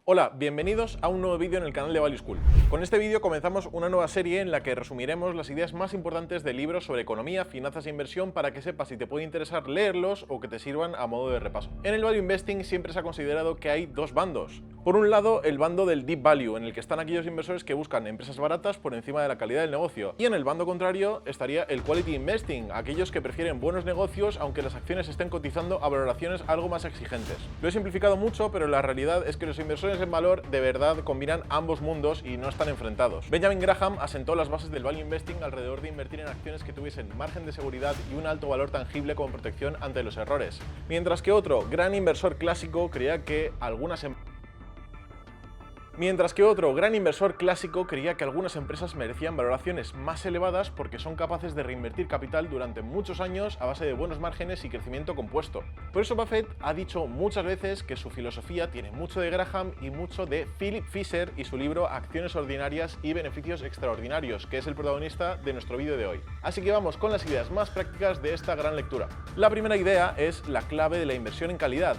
Hola, bienvenidos a un nuevo vídeo en el canal de Value School. Con este vídeo comenzamos una nueva serie en la que resumiremos las ideas más importantes de libros sobre economía, finanzas e inversión para que sepas si te puede interesar leerlos o que te sirvan a modo de repaso. En el Value Investing siempre se ha considerado que hay dos bandos. Por un lado, el bando del Deep Value, en el que están aquellos inversores que buscan empresas baratas por encima de la calidad del negocio. Y en el bando contrario estaría el Quality Investing, aquellos que prefieren buenos negocios aunque las acciones estén cotizando a valoraciones algo más exigentes. Lo he simplificado mucho, pero la realidad es que los inversores en valor de verdad combinan ambos mundos y no están enfrentados. Benjamin Graham asentó las bases del Value Investing alrededor de invertir en acciones que tuviesen margen de seguridad y un alto valor tangible como protección ante los errores. Mientras que otro gran inversor clásico creía que algunas empresas merecían valoraciones más elevadas porque son capaces de reinvertir capital durante muchos años a base de buenos márgenes y crecimiento compuesto. Por eso Buffett ha dicho muchas veces que su filosofía tiene mucho de Graham y mucho de Philip Fisher y su libro Acciones ordinarias y beneficios extraordinarios, que es el protagonista de nuestro vídeo de hoy. Así que vamos con las ideas más prácticas de esta gran lectura. La primera idea es la clave de la inversión en calidad.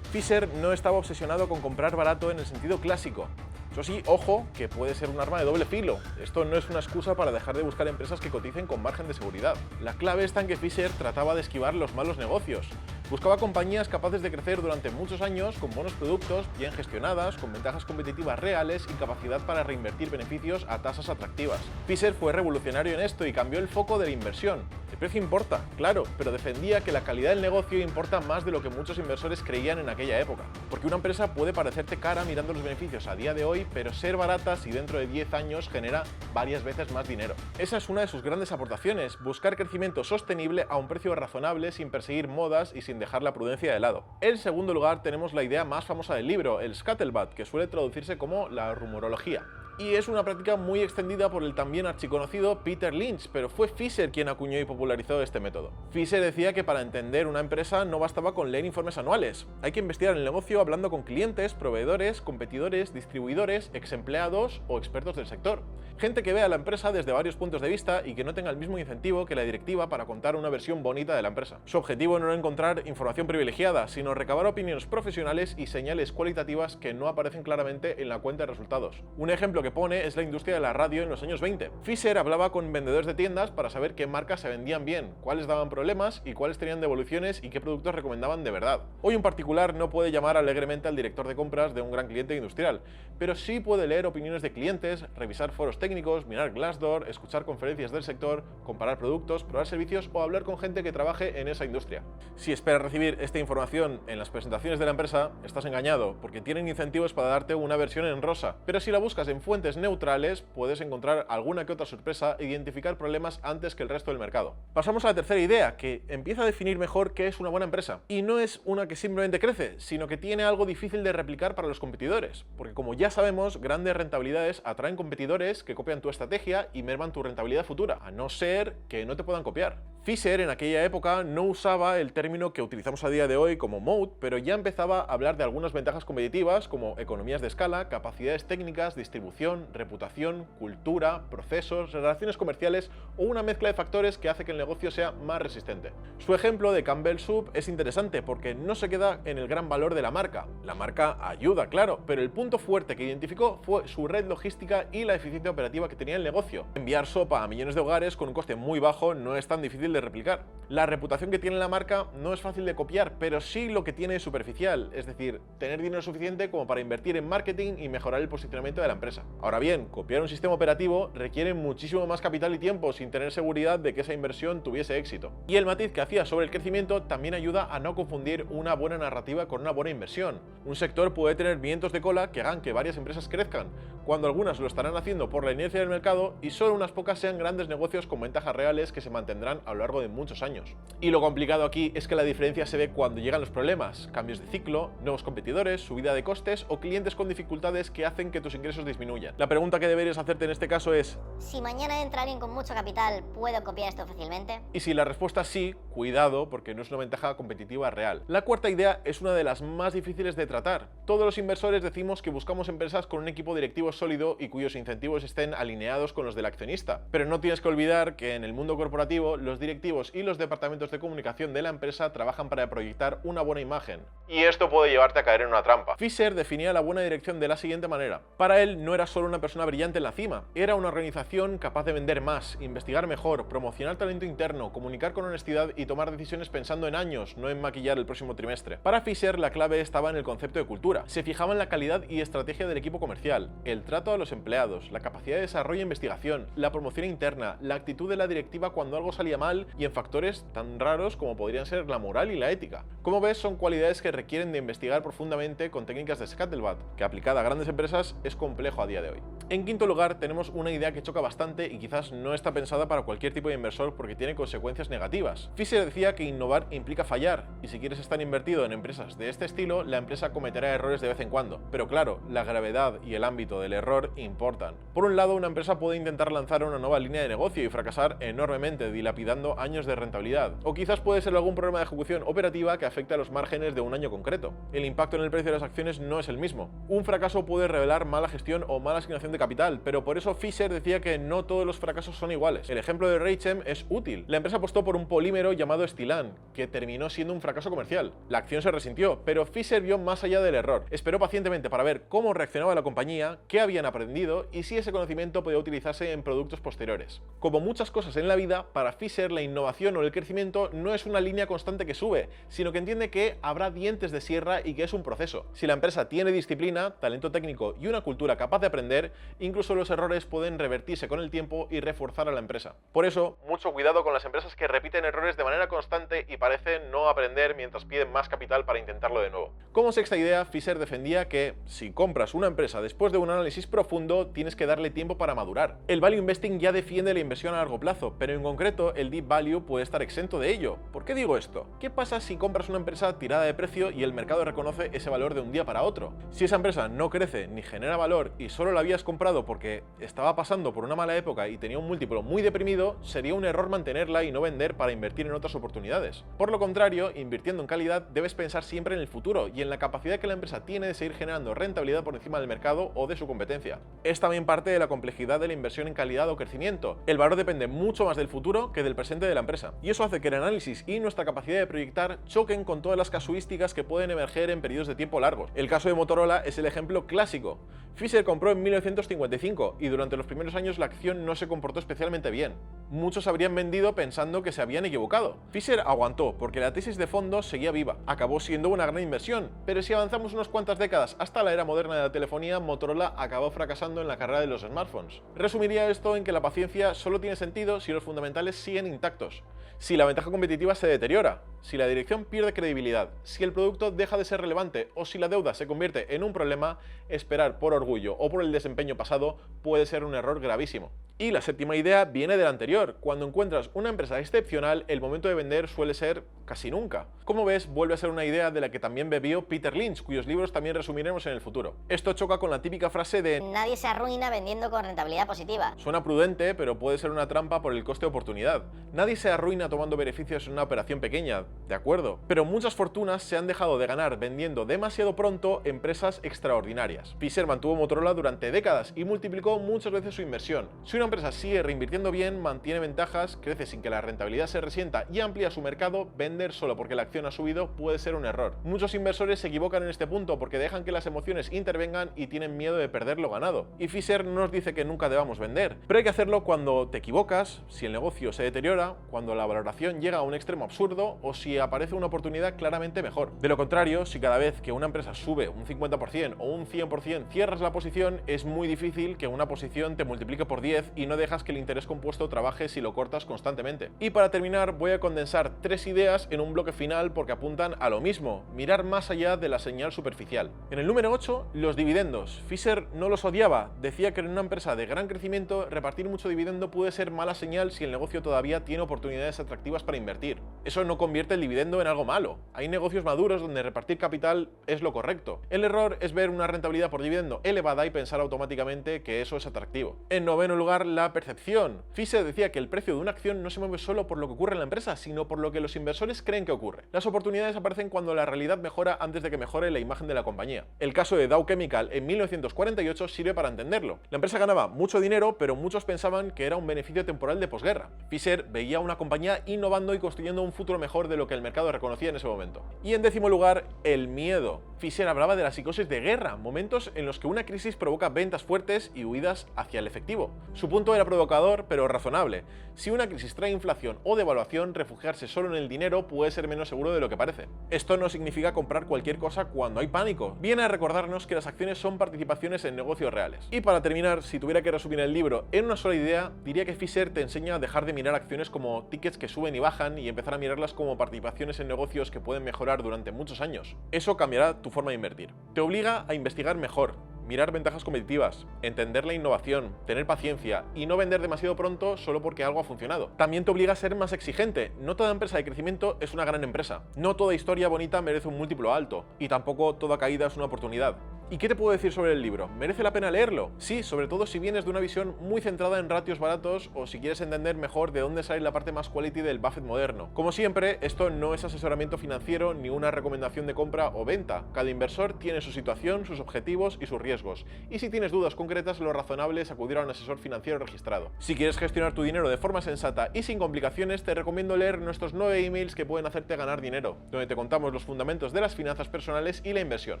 Fisher no estaba obsesionado con comprar barato en el sentido clásico. Eso sí, ojo, que puede ser un arma de doble filo. Esto no es una excusa para dejar de buscar empresas que coticen con margen de seguridad. La clave está en que Fisher trataba de esquivar los malos negocios. Buscaba compañías capaces de crecer durante muchos años, con buenos productos, bien gestionadas, con ventajas competitivas reales y capacidad para reinvertir beneficios a tasas atractivas. Fisher fue revolucionario en esto y cambió el foco de la inversión. El precio importa, claro, pero defendía que la calidad del negocio importa más de lo que muchos inversores creían en aquella época. Porque una empresa puede parecerte cara mirando los beneficios a día de hoy, pero ser barata si dentro de 10 años genera varias veces más dinero. Esa es una de sus grandes aportaciones, buscar crecimiento sostenible a un precio razonable sin perseguir modas y sin dejar la prudencia de lado. En segundo lugar tenemos la idea más famosa del libro, el scuttlebutt, que suele traducirse como la rumorología. Y es una práctica muy extendida por el también archiconocido Peter Lynch, pero fue Fisher quien acuñó y popularizó este método. Fisher decía que para entender una empresa no bastaba con leer informes anuales, hay que investigar el negocio hablando con clientes, proveedores, competidores, distribuidores, exempleados o expertos del sector. Gente que vea la empresa desde varios puntos de vista y que no tenga el mismo incentivo que la directiva para contar una versión bonita de la empresa. Su objetivo no era encontrar información privilegiada, sino recabar opiniones profesionales y señales cualitativas que no aparecen claramente en la cuenta de resultados. Un ejemplo que pone es la industria de la radio en los años 20. Fisher hablaba con vendedores de tiendas para saber qué marcas se vendían bien, cuáles daban problemas y cuáles tenían devoluciones y qué productos recomendaban de verdad. Hoy un particular no puede llamar alegremente al director de compras de un gran cliente industrial, pero sí puede leer opiniones de clientes, revisar foros técnicos, mirar Glassdoor, escuchar conferencias del sector, comparar productos, probar servicios o hablar con gente que trabaje en esa industria. Si esperas recibir esta información en las presentaciones de la empresa, estás engañado, porque tienen incentivos para darte una versión en rosa, pero si la buscas en fuentes neutrales, puedes encontrar alguna que otra sorpresa e identificar problemas antes que el resto del mercado. Pasamos a la tercera idea, que empieza a definir mejor qué es una buena empresa. Y no es una que simplemente crece, sino que tiene algo difícil de replicar para los competidores, porque como ya sabemos, grandes rentabilidades atraen competidores que copian tu estrategia y merman tu rentabilidad futura, a no ser que no te puedan copiar. Fisher en aquella época no usaba el término que utilizamos a día de hoy como moat, pero ya empezaba a hablar de algunas ventajas competitivas como economías de escala, capacidades técnicas, distribución, reputación, cultura, procesos, relaciones comerciales o una mezcla de factores que hace que el negocio sea más resistente. Su ejemplo de Campbell Soup es interesante porque no se queda en el gran valor de la marca. La marca ayuda, claro, pero el punto fuerte que identificó fue su red logística y la eficiencia operativa que tenía el negocio. Enviar sopa a millones de hogares con un coste muy bajo no es tan difícil de replicar. La reputación que tiene la marca no es fácil de copiar, pero sí lo que tiene es superficial, es decir, tener dinero suficiente como para invertir en marketing y mejorar el posicionamiento de la empresa. Ahora bien, copiar un sistema operativo requiere muchísimo más capital y tiempo sin tener seguridad de que esa inversión tuviese éxito. Y el matiz que hacía sobre el crecimiento también ayuda a no confundir una buena narrativa con una buena inversión. Un sector puede tener vientos de cola que hagan que varias empresas crezcan, cuando algunas lo estarán haciendo por la inercia del mercado y solo unas pocas sean grandes negocios con ventajas reales que se mantendrán a lo largo de muchos años. Y lo complicado aquí es que la diferencia se ve cuando llegan los problemas, cambios de ciclo, nuevos competidores, subida de costes o clientes con dificultades que hacen que tus ingresos disminuyan. huyen. La pregunta que deberías hacerte en este caso es: Si mañana entra alguien con mucho capital, ¿puedo copiar esto fácilmente? y si la respuesta es sí, cuidado, porque no es una ventaja competitiva real. La cuarta idea es una de las más difíciles de tratar. Todos los inversores decimos que buscamos empresas con un equipo directivo sólido y cuyos incentivos estén alineados con los del accionista. Pero no tienes que olvidar que en el mundo corporativo, los directivos y los departamentos de comunicación de la empresa trabajan para proyectar una buena imagen. Y esto puede llevarte a caer en una trampa. Fisher definía la buena dirección de la siguiente manera: para él no era solo una persona brillante en la cima, era una organización capaz de vender más, investigar mejor, promocionar talento interno, comunicar con honestidad y tomar decisiones pensando en años, no en maquillar el próximo trimestre. Para Fisher la clave estaba en el concepto de cultura. Se fijaba en la calidad y estrategia del equipo comercial, el trato a los empleados, la capacidad de desarrollo e investigación, la promoción interna, la actitud de la directiva cuando algo salía mal y en factores tan raros como podrían ser la moral y la ética. Como ves, son cualidades que requieren de investigar profundamente con técnicas de Scuttlebot, que aplicada a grandes empresas es complejo a día de hoy. En quinto lugar, tenemos una idea que choca bastante y quizás no está pensada para cualquier tipo de inversor porque tiene consecuencias negativas. Fisher decía que innovar implica fallar, y si quieres estar invertido en empresas de este estilo, la empresa cometerá errores de vez en cuando. Pero claro, la gravedad y el ámbito del error importan. Por un lado, una empresa puede intentar lanzar una nueva línea de negocio y fracasar enormemente, dilapidando años de rentabilidad. O quizás puede ser algún problema de ejecución operativa que afecte a los márgenes de un año concreto. El impacto en el precio de las acciones no es el mismo. Un fracaso puede revelar mala gestión o mala asignación de capital, pero por eso Fisher decía que no todos los fracasos son iguales. El ejemplo de Reichem es útil. La empresa apostó por un polímero llamado Stylan, que terminó siendo un fracaso comercial. La acción se resintió, pero Fisher vio más allá del error. Esperó pacientemente para ver cómo reaccionaba la compañía, qué habían aprendido y si ese conocimiento podía utilizarse en productos posteriores. Como muchas cosas en la vida, para Fisher la innovación o el crecimiento no es una línea constante que sube, sino que entiende que habrá dientes de sierra y que es un proceso. Si la empresa tiene disciplina, talento técnico y una cultura capaz de aprender, incluso los errores pueden revertirse con el tiempo y reforzar a la empresa. Por eso, mucho cuidado con las empresas que repiten errores de manera constante y parecen no aprender mientras piden más capital para intentarlo de nuevo. Como sexta idea, Fisher defendía que si compras una empresa después de un análisis profundo, tienes que darle tiempo para madurar. El value investing ya defiende la inversión a largo plazo, pero en concreto el deep value puede estar exento de ello. ¿Por qué digo esto? ¿Qué pasa si compras una empresa tirada de precio y el mercado reconoce ese valor de un día para otro? Si esa empresa no crece ni genera valor y solo la habías comprado porque estaba pasando por una mala época y tenía un múltiplo muy deprimido, sería un error mantenerla y no vender para invertir en otras oportunidades. Por lo contrario, invirtiendo en calidad debes pensar siempre en el futuro y en la capacidad que la empresa tiene de seguir generando rentabilidad por encima del mercado o de su competencia. Es también parte de la complejidad de la inversión en calidad o crecimiento. El valor depende mucho más del futuro que del presente de la empresa, y eso hace que el análisis y nuestra capacidad de proyectar choquen con todas las casuísticas que pueden emerger en periodos de tiempo largos. El caso de Motorola es el ejemplo clásico. Fisher compró en 1955 y durante los primeros años la acción no se comportó especialmente bien. Muchos habrían vendido pensando que se habían equivocado. Fisher aguantó porque la tesis de fondo seguía viva. Acabó siendo una gran inversión, pero si avanzamos unas cuantas décadas hasta la era moderna de la telefonía, Motorola acabó fracasando en la carrera de los smartphones. Resumiría esto en que la paciencia solo tiene sentido si los fundamentales siguen intactos, si la ventaja competitiva se deteriora, si la dirección pierde credibilidad, si el producto deja de ser relevante o si la deuda se convierte en un problema, esperar por orgullo o por el desempeño pasado puede ser un error gravísimo. Y la séptima idea viene de la anterior. Cuando encuentras una empresa excepcional, el momento de vender suele ser casi nunca. Como ves, vuelve a ser una idea de la que también bebió Peter Lynch, cuyos libros también resumiremos en el futuro. Esto choca con la típica frase de nadie se arruina vendiendo con rentabilidad positiva. Suena prudente, pero puede ser una trampa por el coste de oportunidad. Nadie se arruina tomando beneficios en una operación pequeña, de acuerdo, pero muchas fortunas se han dejado de ganar vendiendo demasiado pronto empresas extraordinarias. Fisher mantuvo Motorola durante décadas y multiplicó muchas veces su inversión. Si una empresa sigue reinvirtiendo bien, mantiene ventajas, crece sin que la rentabilidad se resienta y amplía su mercado, vender solo porque la acción ha subido puede ser un error. Muchos inversores se equivocan en este punto porque dejan que las emociones intervengan y tienen miedo de perder lo ganado. Y Fisher no nos dice que nunca debamos vender, pero hay que hacerlo cuando te equivocas, si el negocio se deteriora, cuando la valoración llega a un extremo absurdo o si aparece una oportunidad claramente mejor. De lo contrario, si cada vez que una empresa sube un 50% o un 100% cierras la posición, es muy difícil que una posición te multiplique por 10 y no dejas que el interés compuesto trabaje salvaje si lo cortas constantemente. Y para terminar, voy a condensar 3 ideas en un bloque final porque apuntan a lo mismo: mirar más allá de la señal superficial. En el número 8, los dividendos. Fisher no los odiaba, decía que en una empresa de gran crecimiento repartir mucho dividendo puede ser mala señal si el negocio todavía tiene oportunidades atractivas para invertir. Eso no convierte el dividendo en algo malo. Hay negocios maduros donde repartir capital es lo correcto. El error es ver una rentabilidad por dividendo elevada y pensar automáticamente que eso es atractivo. En noveno lugar, la percepción. Fisher decía que el precio de una acción no se mueve solo por lo que ocurre en la empresa, sino por lo que los inversores creen que ocurre. Las oportunidades aparecen cuando la realidad mejora antes de que mejore la imagen de la compañía. El caso de Dow Chemical en 1948 sirve para entenderlo. La empresa ganaba mucho dinero, pero muchos pensaban que era un beneficio temporal de posguerra. Fisher veía una compañía innovando y construyendo un futuro mejor de lo que el mercado reconocía en ese momento. Y en décimo lugar, el miedo. Fisher hablaba de la psicosis de guerra, momentos en los que una crisis provoca ventas fuertes y huidas hacia el efectivo. Su punto era provocador, pero razonable. Si una crisis trae inflación o devaluación, refugiarse solo en el dinero puede ser menos seguro de lo que parece. Esto no significa comprar cualquier cosa cuando hay pánico. Viene a recordarnos que las acciones son participaciones en negocios reales. Y para terminar, si tuviera que resumir el libro en una sola idea, diría que Fisher te enseña a dejar de mirar acciones como tickets que suben y bajan y empezar a mirarlas como participaciones en negocios que pueden mejorar durante muchos años. Eso cambiará tu forma de invertir. Te obliga a investigar mejor, mirar ventajas competitivas, entender la innovación, tener paciencia y no vender demasiado pronto solo porque algo ha funcionado. También te obliga a ser más exigente. No toda empresa de crecimiento es una gran empresa. No toda historia bonita merece un múltiplo alto. Y tampoco toda caída es una oportunidad. ¿Y qué te puedo decir sobre el libro? ¿Merece la pena leerlo? Sí, sobre todo si vienes de una visión muy centrada en ratios baratos o si quieres entender mejor de dónde sale la parte más quality del Buffett moderno. Como siempre, esto no es asesoramiento financiero ni una recomendación de compra o venta. Cada inversor tiene su situación, sus objetivos y sus riesgos. Y si tienes dudas concretas, lo razonable es acudir a un asesor financiero registrado. Si quieres gestionar tu dinero de forma sensata y sin complicaciones, te recomiendo leer nuestros 9 emails que pueden hacerte ganar dinero, donde te contamos los fundamentos de las finanzas personales y la inversión.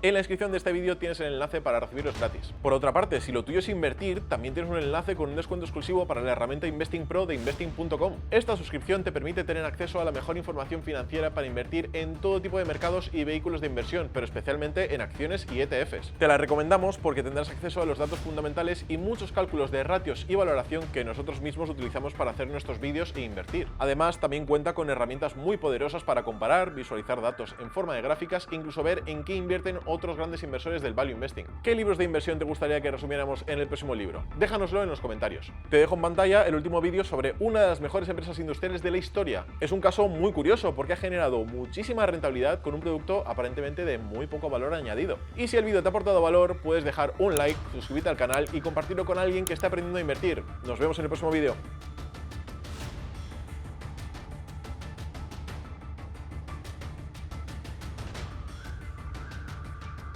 En la descripción de este vídeo tienes el enlace para recibirlos gratis. Por otra parte, si lo tuyo es invertir, también tienes un enlace con un descuento exclusivo para la herramienta Investing Pro de investing.com. Esta suscripción te permite tener acceso a la mejor información financiera para invertir en todo tipo de mercados y vehículos de inversión, pero especialmente en acciones y ETFs. Te la recomendamos porque tendrás acceso a los datos fundamentales y muchos cálculos de ratios y valoración que nosotros mismos utilizamos para hacer nuestros vídeos e invertir. Además, también cuenta con herramientas muy poderosas para comparar, visualizar datos en forma de gráficas e incluso ver en qué invierten otros grandes inversores del value investing. ¿Qué libros de inversión te gustaría que resumiéramos en el próximo libro? Déjanoslo en los comentarios. Te dejo en pantalla el último vídeo sobre una de las mejores empresas industriales de la historia. Es un caso muy curioso porque ha generado muchísima rentabilidad con un producto aparentemente de muy poco valor añadido. Y si el vídeo te ha aportado valor, puedes dejar un like, suscribirte al canal y compartirlo con alguien que esté aprendiendo a invertir. Nos vemos en el próximo vídeo.